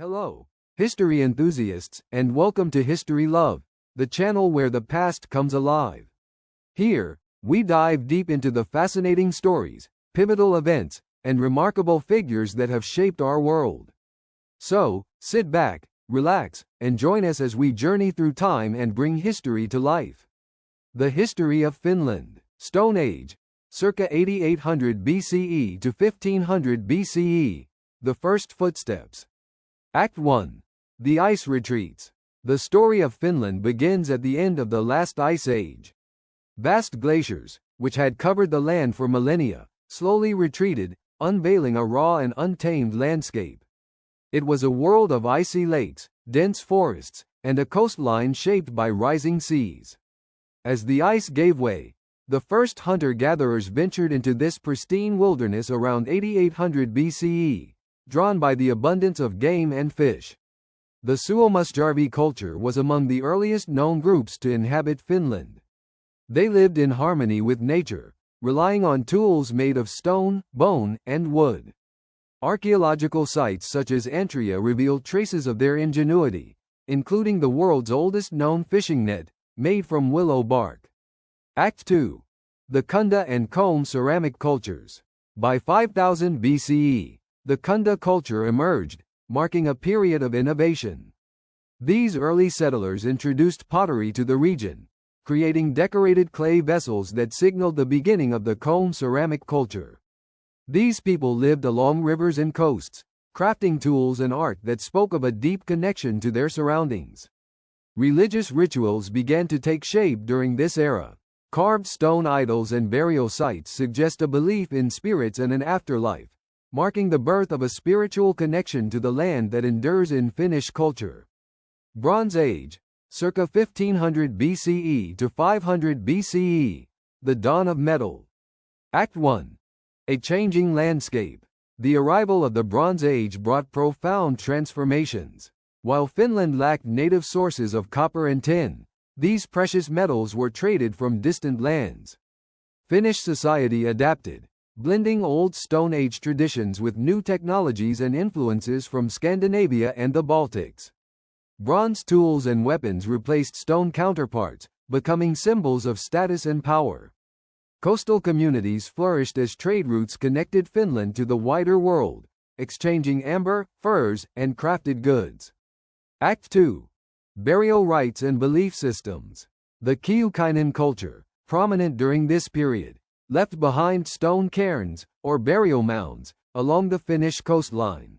Hello, history enthusiasts, and welcome to History Love, the channel where the past comes alive. Here, we dive deep into the fascinating stories, pivotal events, and remarkable figures that have shaped our world. So, sit back, relax, and join us as we journey through time and bring history to life. The history of Finland. Stone Age, circa 8800 BCE to 1500 BCE. The first footsteps. Act 1. The Ice Retreats. The story of Finland begins at the end of the last ice age. Vast glaciers, which had covered the land for millennia, slowly retreated, unveiling a raw and untamed landscape. It was a world of icy lakes, dense forests, and a coastline shaped by rising seas. As the ice gave way, the first hunter-gatherers ventured into this pristine wilderness around 8800 BCE, drawn by the abundance of game and fish. The Suomusjärvi culture was among the earliest known groups to inhabit Finland. They lived in harmony with nature, relying on tools made of stone, bone, and wood. Archaeological sites such as Antria reveal traces of their ingenuity, including the world's oldest known fishing net, made from willow bark. Act 2. The Kunda and Comb ceramic cultures. By 5000 BCE, the Kunda culture emerged, marking a period of innovation. These early settlers introduced pottery to the region, creating decorated clay vessels that signaled the beginning of the Comb ceramic culture. These people lived along rivers and coasts, crafting tools and art that spoke of a deep connection to their surroundings. Religious rituals began to take shape during this era. Carved stone idols and burial sites suggest a belief in spirits and an afterlife, marking the birth of a spiritual connection to the land that endures in Finnish culture. Bronze Age, circa 1500 BCE to 500 BCE, the dawn of metal. Act 1. A changing landscape. The arrival of the Bronze Age brought profound transformations. While Finland lacked native sources of copper and tin, these precious metals were traded from distant lands. Finnish society adapted, blending old Stone Age traditions with new technologies and influences from Scandinavia and the Baltics. Bronze tools and weapons replaced stone counterparts, becoming symbols of status and power. Coastal communities flourished as trade routes connected Finland to the wider world, exchanging amber, furs, and crafted goods. Act 2. Burial rites and belief systems. The Kiukainen culture, prominent during this period, left behind stone cairns, or burial mounds, along the Finnish coastline.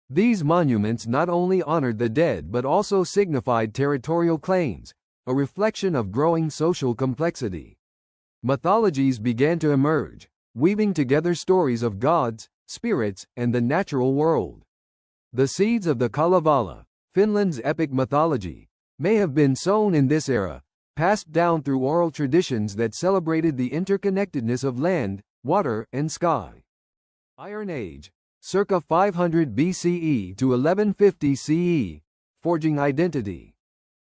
These monuments not only honored the dead but also signified territorial claims, a reflection of growing social complexity. Mythologies began to emerge, weaving together stories of gods, spirits, and the natural world. The seeds of the Kalevala, Finland's epic mythology, may have been sown in this era, passed down through oral traditions that celebrated the interconnectedness of land, water, and sky. Iron Age, circa 500 BCE to 1150 CE, forging identity.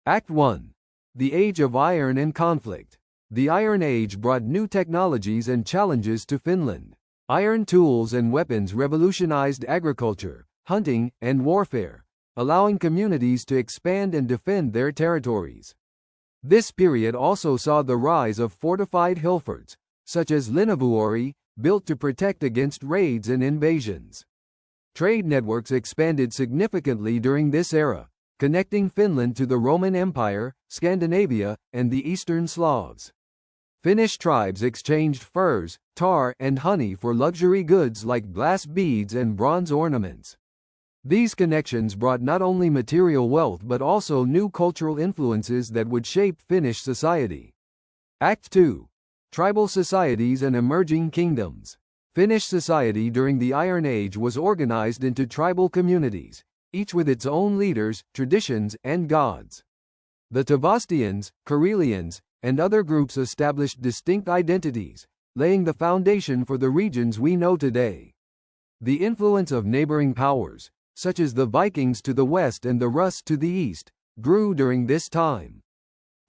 Act 1. The Age of Iron and Conflict. The Iron Age brought new technologies and challenges to Finland. Iron tools and weapons revolutionized agriculture, hunting, and warfare, allowing communities to expand and defend their territories. This period also saw the rise of fortified hill forts, such as Linnavuori, built to protect against raids and invasions. Trade networks expanded significantly during this era, connecting Finland to the Roman Empire, Scandinavia, and the Eastern Slavs. Finnish tribes exchanged furs, tar, and honey for luxury goods like glass beads and bronze ornaments. These connections brought not only material wealth but also new cultural influences that would shape Finnish society. Act 2. Tribal societies and emerging kingdoms. Finnish society during the Iron Age was organized into tribal communities, each with its own leaders, traditions, and gods. The Tavastians, Karelians, and other groups established distinct identities, laying the foundation for the regions we know today. The influence of neighboring powers, such as the Vikings to the west and the Rus to the east, grew during this time.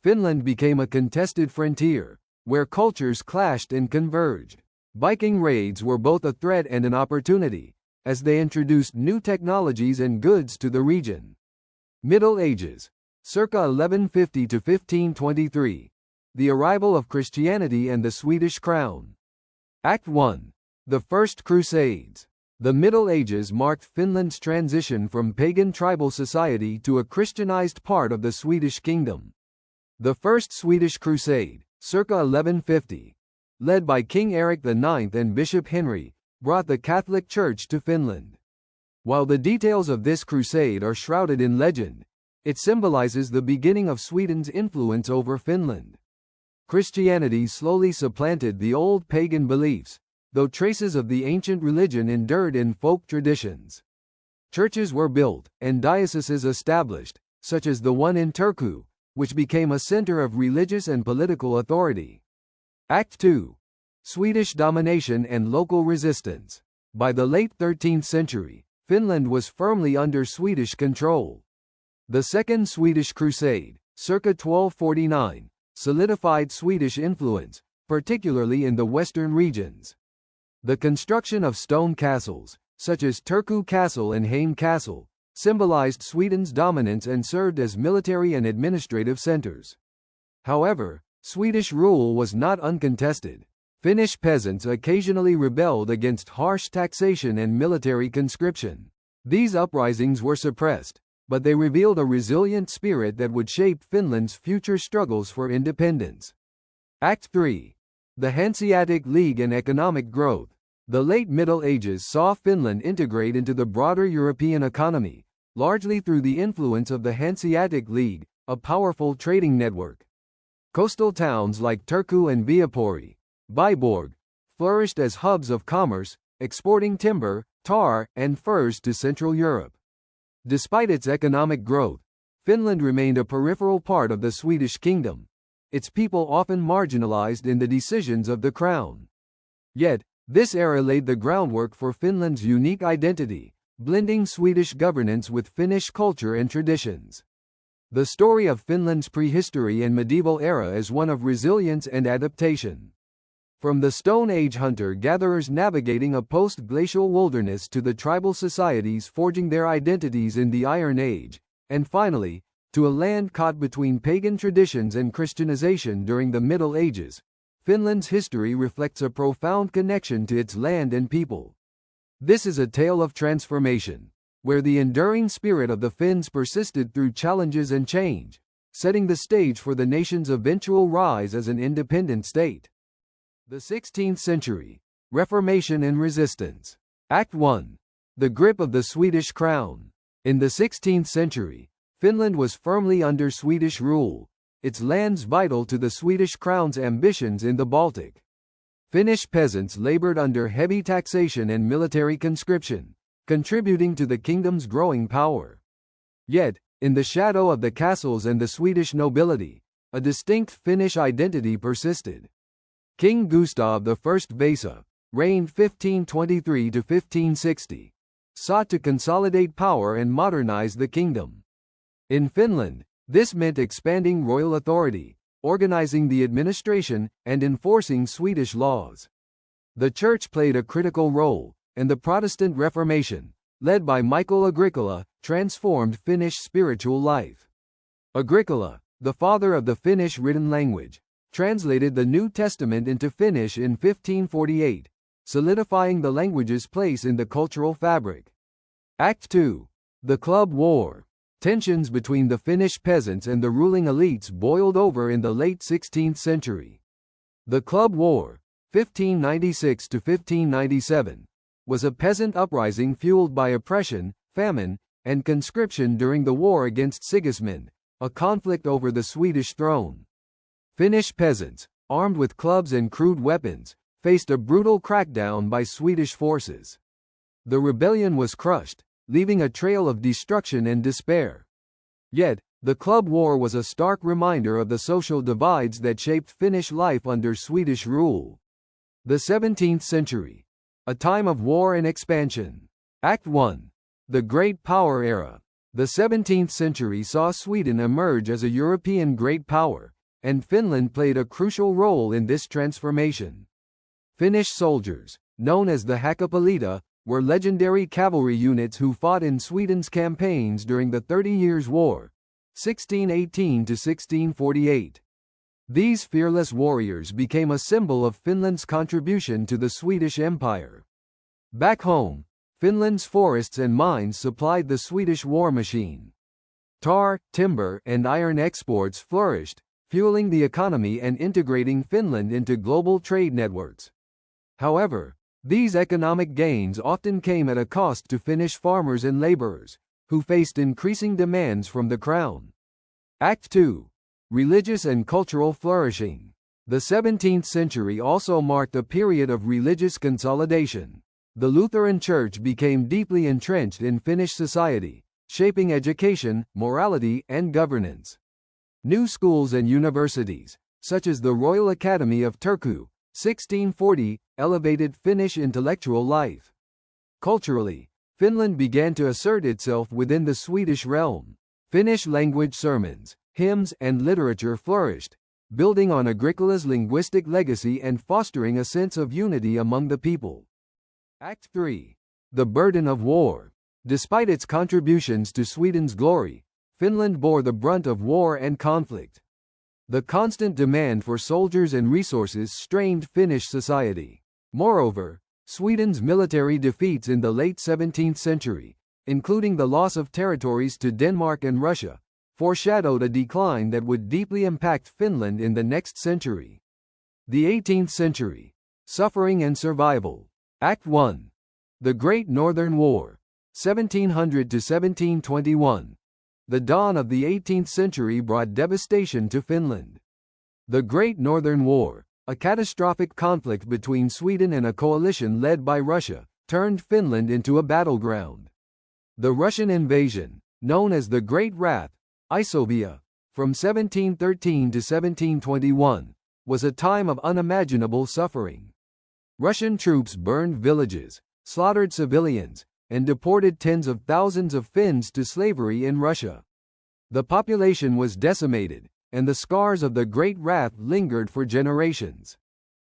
Finland became a contested frontier, where cultures clashed and converged. Viking raids were both a threat and an opportunity, as they introduced new technologies and goods to the region. Middle Ages, circa 1150 to 1523. The arrival of Christianity and the Swedish crown. Act 1. The First Crusades. The Middle Ages marked Finland's transition from pagan tribal society to a Christianized part of the Swedish kingdom. The First Swedish Crusade, circa 1150, led by King Eric IX and Bishop Henry, brought the Catholic Church to Finland. While the details of this crusade are shrouded in legend, it symbolizes the beginning of Sweden's influence over Finland. Christianity slowly supplanted the old pagan beliefs, though traces of the ancient religion endured in folk traditions. Churches were built, and dioceses established, such as the one in Turku, which became a center of religious and political authority. Act 2. Swedish domination and local resistance. By the late 13th century, Finland was firmly under Swedish control. The Second Swedish Crusade, circa 1249, solidified Swedish influence, particularly in the western regions. The construction of stone castles, such as Turku Castle and Heim Castle, symbolized Sweden's dominance and served as military and administrative centers. However, Swedish rule was not uncontested. Finnish peasants occasionally rebelled against harsh taxation and military conscription. These uprisings were suppressed, but they revealed a resilient spirit that would shape Finland's future struggles for independence. Act 3. The Hanseatic League and economic growth. The late Middle Ages saw Finland integrate into the broader European economy, largely through the influence of the Hanseatic League, a powerful trading network. Coastal towns like Turku and Viipuri, Viborg, flourished as hubs of commerce, exporting timber, tar, and furs to Central Europe. Despite its economic growth, Finland remained a peripheral part of the Swedish kingdom, its people often marginalized in the decisions of the crown. Yet, this era laid the groundwork for Finland's unique identity, blending Swedish governance with Finnish culture and traditions. The story of Finland's prehistory and medieval era is one of resilience and adaptation. From the Stone Age hunter-gatherers navigating a post-glacial wilderness to the tribal societies forging their identities in the Iron Age, and finally, to a land caught between pagan traditions and Christianization during the Middle Ages, Finland's history reflects a profound connection to its land and people. This is a tale of transformation, where the enduring spirit of the Finns persisted through challenges and change, setting the stage for the nation's eventual rise as an independent state. The 16th century, Reformation and resistance. Act 1. The grip of the Swedish crown. In the 16th century, Finland was firmly under Swedish rule, its lands vital to the Swedish crown's ambitions in the Baltic. Finnish peasants labored under heavy taxation and military conscription, contributing to the kingdom's growing power. Yet, in the shadow of the castles and the Swedish nobility, a distinct Finnish identity persisted. King Gustav I Vasa, reigned 1523 to 1560, sought to consolidate power and modernize the kingdom. In Finland, this meant expanding royal authority, organizing the administration, and enforcing Swedish laws. The Church played a critical role, and the Protestant Reformation, led by Michael Agricola, transformed Finnish spiritual life. Agricola, the father of the Finnish written language, translated the New Testament into Finnish in 1548, solidifying the language's place in the cultural fabric. Act 2. The Club War. Tensions between the Finnish peasants and the ruling elites boiled over in the late 16th century. The Club War, 1596 to 1597, was a peasant uprising fueled by oppression, famine, and conscription during the war against Sigismund, a conflict over the Swedish throne. Finnish peasants, armed with clubs and crude weapons, faced a brutal crackdown by Swedish forces. The rebellion was crushed, leaving a trail of destruction and despair. Yet, the Club War was a stark reminder of the social divides that shaped Finnish life under Swedish rule. The 17th century. A time of war and expansion. Act 1. The Great Power Era. The 17th century saw Sweden emerge as a European great power, and Finland played a crucial role in this transformation. Finnish soldiers, known as the Hakapolita, were legendary cavalry units who fought in Sweden's campaigns during the 30 Years' War, 1618 to 1648. These fearless warriors became a symbol of Finland's contribution to the Swedish Empire. Back home, Finland's forests and mines supplied the Swedish war machine. Tar, timber, and iron exports flourished, fueling the economy and integrating Finland into global trade networks. However, these economic gains often came at a cost to Finnish farmers and laborers, who faced increasing demands from the crown. Act 2. Religious and cultural flourishing. The 17th century also marked a period of religious consolidation. The Lutheran Church became deeply entrenched in Finnish society, shaping education, morality, and governance. New schools and universities, such as the Royal Academy of Turku, 1640, elevated Finnish intellectual life. Culturally, Finland began to assert itself within the Swedish realm. Finnish-language sermons, hymns, and literature flourished, building on Agricola's linguistic legacy and fostering a sense of unity among the people. Act 3. The burden of war. Despite its contributions to Sweden's glory, Finland bore the brunt of war and conflict. The constant demand for soldiers and resources strained Finnish society. Moreover, Sweden's military defeats in the late 17th century, including the loss of territories to Denmark and Russia, foreshadowed a decline that would deeply impact Finland in the next century. The 18th century. Suffering and survival. Act 1. The Great Northern War, 1700 to 1721. The dawn of the 18th century brought devastation to Finland. The Great Northern War, a catastrophic conflict between Sweden and a coalition led by Russia, turned Finland into a battleground. The Russian invasion, known as the Great Wrath, Isovia, from 1713 to 1721, was a time of unimaginable suffering. Russian troops burned villages, slaughtered civilians, and deported tens of thousands of Finns to slavery in Russia. The population was decimated, and the scars of the Great Wrath lingered for generations.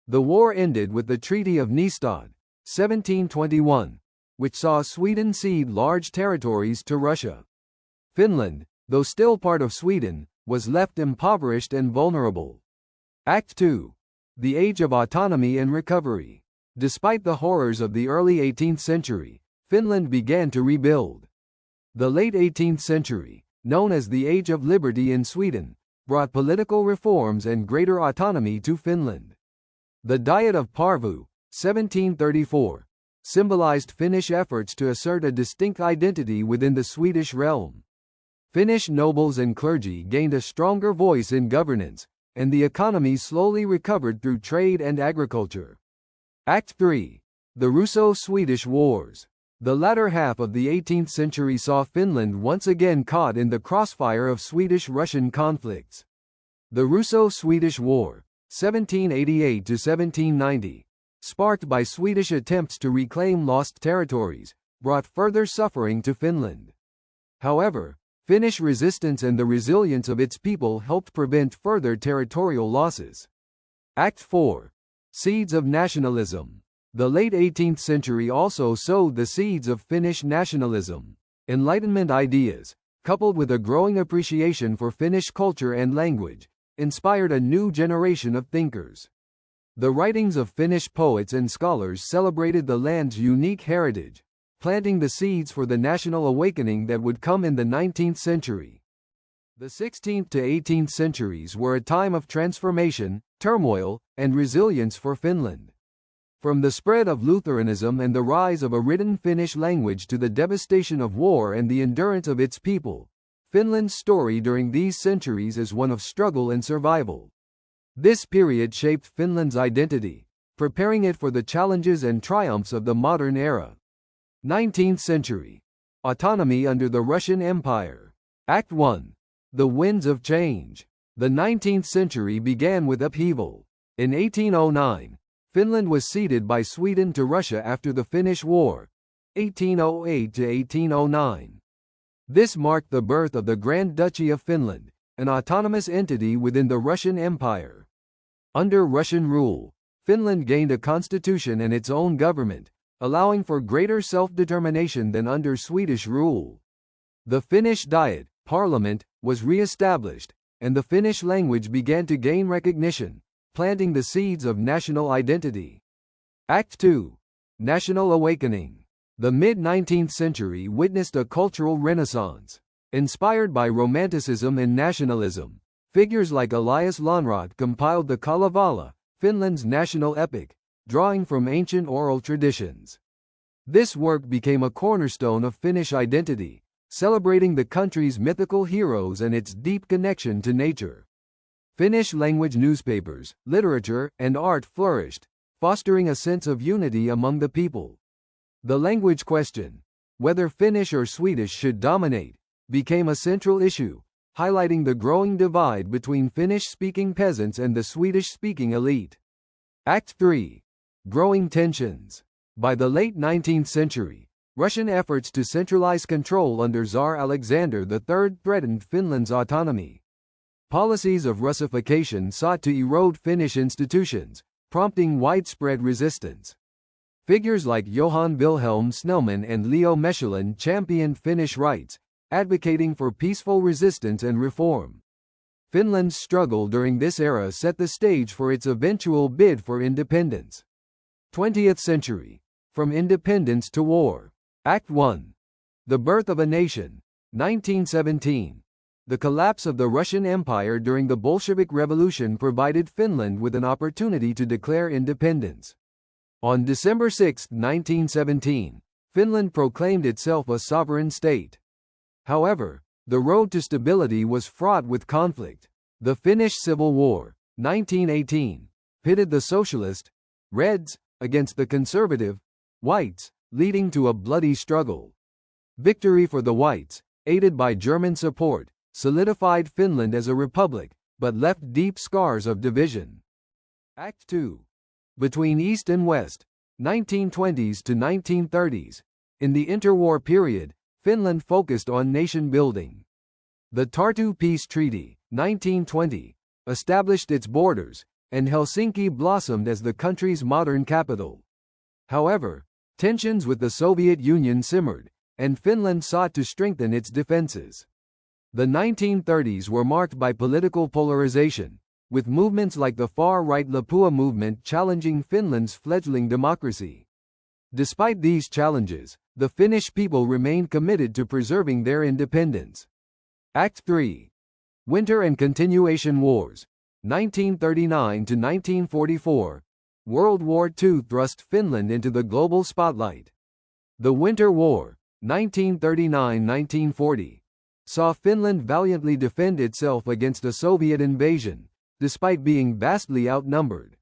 The war ended with the Treaty of Nystad, 1721, which saw Sweden cede large territories to Russia. Finland, though still part of Sweden, was left impoverished and vulnerable. Act 2. The Age of Autonomy and Recovery. Despite the horrors of the early 18th century, Finland began to rebuild. The late 18th century, known as the Age of Liberty in Sweden, brought political reforms and greater autonomy to Finland. The Diet of Porvoo, 1734, symbolized Finnish efforts to assert a distinct identity within the Swedish realm. Finnish nobles and clergy gained a stronger voice in governance, and the economy slowly recovered through trade and agriculture. Act 3. The Russo-Swedish Wars. The latter half of the 18th century saw Finland once again caught in the crossfire of Swedish-Russian conflicts. The Russo-Swedish War, 1788 to 1790, sparked by Swedish attempts to reclaim lost territories, brought further suffering to Finland. However, Finnish resistance and the resilience of its people helped prevent further territorial losses. Act 4. Seeds of Nationalism. The late 18th century also sowed the seeds of Finnish nationalism. Enlightenment ideas, coupled with a growing appreciation for Finnish culture and language, inspired a new generation of thinkers. The writings of Finnish poets and scholars celebrated the land's unique heritage, planting the seeds for the national awakening that would come in the 19th century. The 16th to 18th centuries were a time of transformation, turmoil, and resilience for Finland. From the spread of Lutheranism and the rise of a written Finnish language to the devastation of war and the endurance of its people, Finland's story during these centuries is one of struggle and survival. This period shaped Finland's identity, preparing it for the challenges and triumphs of the modern era. 19th century. Autonomy under the Russian Empire. Act 1. The Winds of Change. The 19th century began with upheaval. In 1809, Finland was ceded by Sweden to Russia after the Finnish War, 1808 to 1809. This marked the birth of the Grand Duchy of Finland, an autonomous entity within the Russian Empire. Under Russian rule, Finland gained a constitution and its own government, allowing for greater self-determination than under Swedish rule. The Finnish Diet, parliament, was re-established, and the Finnish language began to gain recognition, planting the seeds of national identity. Act 2. National Awakening. The mid-19th century witnessed a cultural renaissance. Inspired by Romanticism and nationalism, figures like Elias Lönnrot compiled the Kalevala, Finland's national epic, drawing from ancient oral traditions. This work became a cornerstone of Finnish identity, celebrating the country's mythical heroes and its deep connection to nature. Finnish-language newspapers, literature, and art flourished, fostering a sense of unity among the people. The language question, whether Finnish or Swedish should dominate, became a central issue, highlighting the growing divide between Finnish-speaking peasants and the Swedish-speaking elite. Act 3. Growing tensions. By the late 19th century, Russian efforts to centralize control under Tsar Alexander III threatened Finland's autonomy. Policies of Russification sought to erode Finnish institutions, prompting widespread resistance. Figures like Johann Wilhelm Snellman and Leo Mechelin championed Finnish rights, advocating for peaceful resistance and reform. Finland's struggle during this era set the stage for its eventual bid for independence. 20th century. From independence to war. Act 1. The Birth of a Nation. 1917. The collapse of the Russian Empire during the Bolshevik Revolution provided Finland with an opportunity to declare independence. On December 6, 1917, Finland proclaimed itself a sovereign state. However, the road to stability was fraught with conflict. The Finnish Civil War, 1918, pitted the socialist, Reds, against the conservative, Whites, leading to a bloody struggle. Victory for the Whites, aided by German support, solidified Finland as a republic, but left deep scars of division. Act 2. Between East and West, 1920s to 1930s. In the interwar period, Finland focused on nation-building. The Tartu Peace Treaty, 1920, established its borders, and Helsinki blossomed as the country's modern capital. However, tensions with the Soviet Union simmered, and Finland sought to strengthen its defenses. The 1930s were marked by political polarization, with movements like the far-right Lapua movement challenging Finland's fledgling democracy. Despite these challenges, the Finnish people remained committed to preserving their independence. Act 3. Winter and Continuation Wars, 1939 to 1944. World War II thrust Finland into the global spotlight. The Winter War, 1939-1940, saw Finland valiantly defend itself against a Soviet invasion, despite being vastly outnumbered.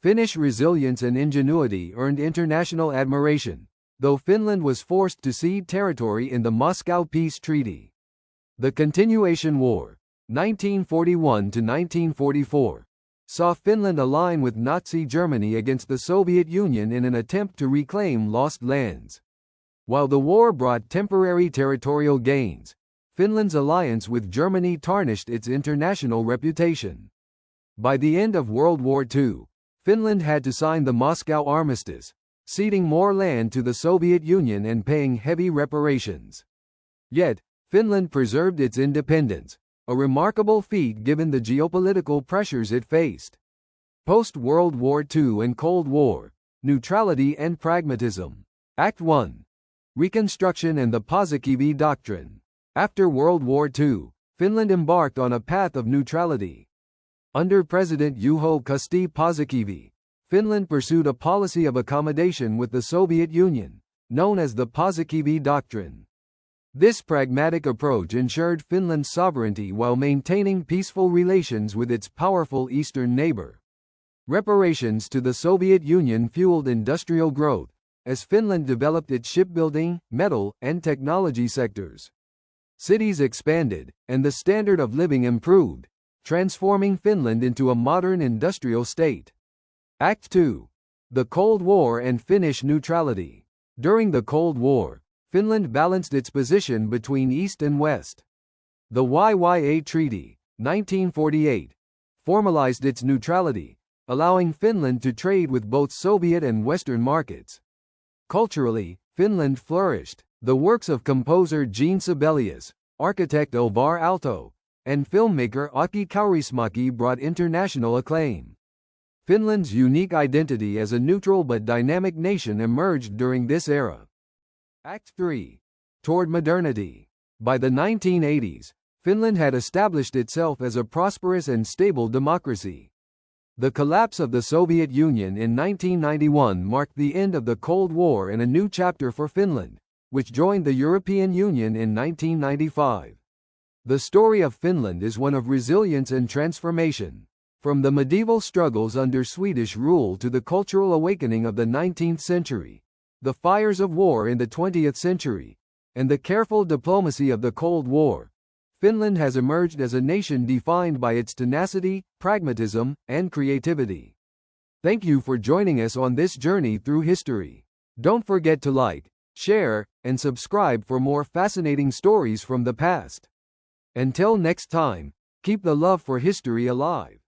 Finnish resilience and ingenuity earned international admiration, though Finland was forced to cede territory in the Moscow Peace Treaty. The Continuation War, 1941 to 1944, saw Finland align with Nazi Germany against the Soviet Union in an attempt to reclaim lost lands. While the war brought temporary territorial gains, Finland's alliance with Germany tarnished its international reputation. By the end of World War II, Finland had to sign the Moscow Armistice, ceding more land to the Soviet Union and paying heavy reparations. Yet, Finland preserved its independence, a remarkable feat given the geopolitical pressures it faced. Post-World War II and Cold War, Neutrality and Pragmatism. Act 1. Reconstruction and the Paasikivi Doctrine. After World War II, Finland embarked on a path of neutrality. Under President Juho Kusti Paasikivi, Finland pursued a policy of accommodation with the Soviet Union, known as the Paasikivi Doctrine. This pragmatic approach ensured Finland's sovereignty while maintaining peaceful relations with its powerful eastern neighbor. Reparations to the Soviet Union fueled industrial growth, as Finland developed its shipbuilding, metal, and technology sectors. Cities expanded, and the standard of living improved, transforming Finland into a modern industrial state. Act 2. The Cold War and Finnish neutrality. During the Cold War, Finland balanced its position between East and West. The YYA Treaty, 1948, formalized its neutrality, allowing Finland to trade with both Soviet and Western markets. Culturally, Finland flourished. The works of composer Jean Sibelius, architect Alvar Aalto, and filmmaker Aki Kaurismäki brought international acclaim. Finland's unique identity as a neutral but dynamic nation emerged during this era. Act 3. Toward modernity. By the 1980s, Finland had established itself as a prosperous and stable democracy. The collapse of the Soviet Union in 1991 marked the end of the Cold War and a new chapter for Finland, which joined the European Union in 1995. The story of Finland is one of resilience and transformation. From the medieval struggles under Swedish rule to the cultural awakening of the 19th century, the fires of war in the 20th century, and the careful diplomacy of the Cold War, Finland has emerged as a nation defined by its tenacity, pragmatism, and creativity. Thank you for joining us on this journey through history. Don't forget to like, share, and subscribe for more fascinating stories from the past. Until next time, keep the love for history alive.